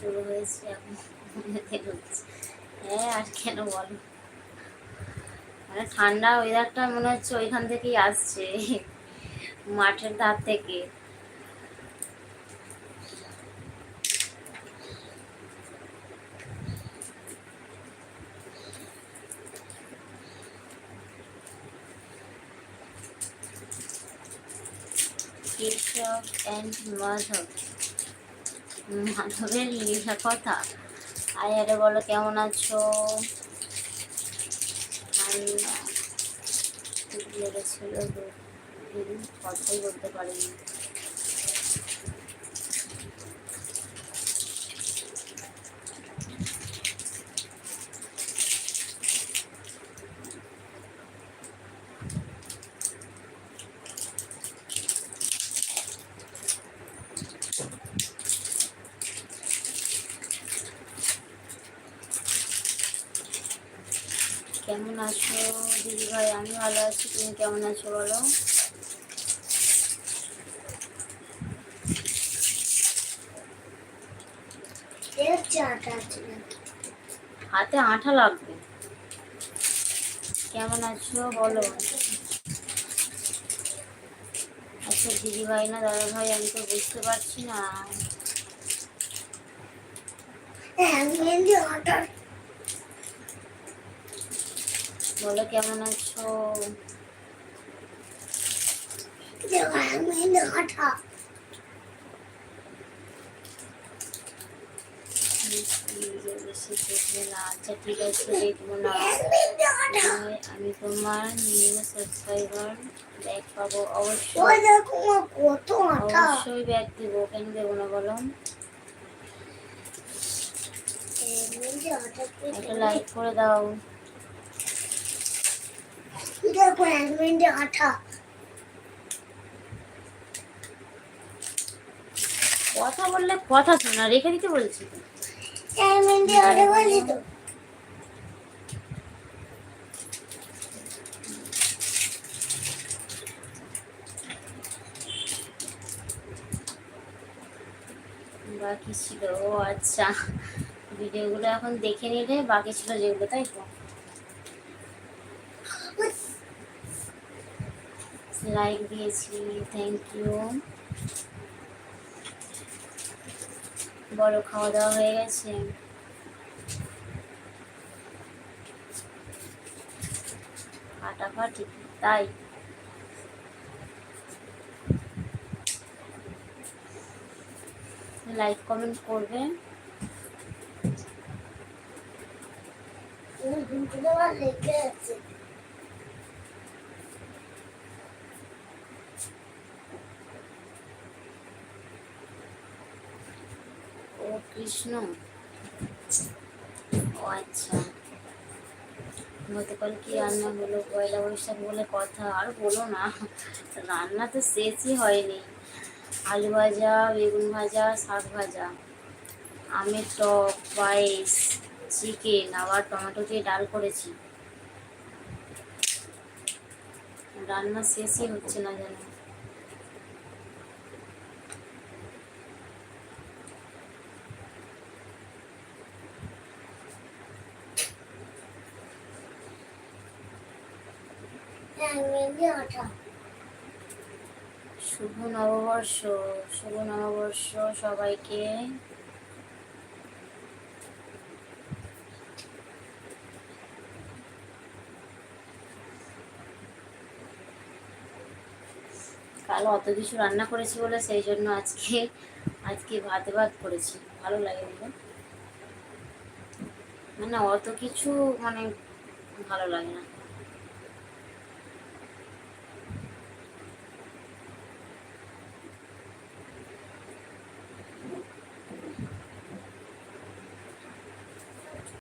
শুরু হয়েছে এখন হচ্ছে। হ্যাঁ আর কেন বলো, মানে ঠান্ডা ওয়েদারটা মনে হচ্ছে ওইখান থেকেই আসছে, মাঠের ধার থেকে। কেশব অ্যান্ড মাধব, মাধবের লেখা কথা। আরে বলো কেমন আছো? ঠান্ডা খুব লেগেছিল, দুদিন কথাই বলতে পারিনি। কেমন আছো দিদি ভাই? আমি ভালো আছি, তুমি কেমন আছো বলো? হাতে আঠা লাগবে। কেমন আছো বলো? আচ্ছা দিদি ভাই না দাদা ভাই আমি তো বুঝতে পারছি না। বলো কেমন আছো? বেশি দেখবে না, আচ্ছা ঠিক আছে দেখবো না। আমি তোমার নিউ সাবস্ক্রাইবার ব্যাগ পাবো অবশ্যই, অবশ্যই ব্যাগ দেবো, কেন দেবো না বলো? একটা লাইক করে দাও। কথা বললে কথা শোনা, রেখে দিতে বলছি তো। বাকি ছিল, ও আচ্ছা, ভিডিওগুলো এখন দেখে নিলে বাকি ছিল যেগুলো, তাই তো? লাইক দিয়েছি, থ্যাংক ইউ। বলো খাওয়া দাওয়া হয়ে গেছে? ফাটাফাটি, তাই? লাইক কমেন্ট করবে। ও কৃষ্ণ, ও আচ্ছা। গতকাল কি রান্না হলো? পয়লা বৈশাখ বলে কথা, আর বলো না, রান্না তো শেষই হয়নি। আলু ভাজা, বেগুন ভাজা, শাক ভাজা, আমের টক, পায়েস, চিকেন, আবার টমেটো দিয়ে ডাল করেছি। রান্না শেষই হচ্ছে না যেন। শুভ নববর্ষ, শুভ নববর্ষ সবাইকে। কাল অত কিছু রান্না করেছি বলে সেই জন্য আজকে আজকে ভাত ভাত করেছি, ভালো লাগে বলে। মানে অত কিছু মানে ভালো লাগে না।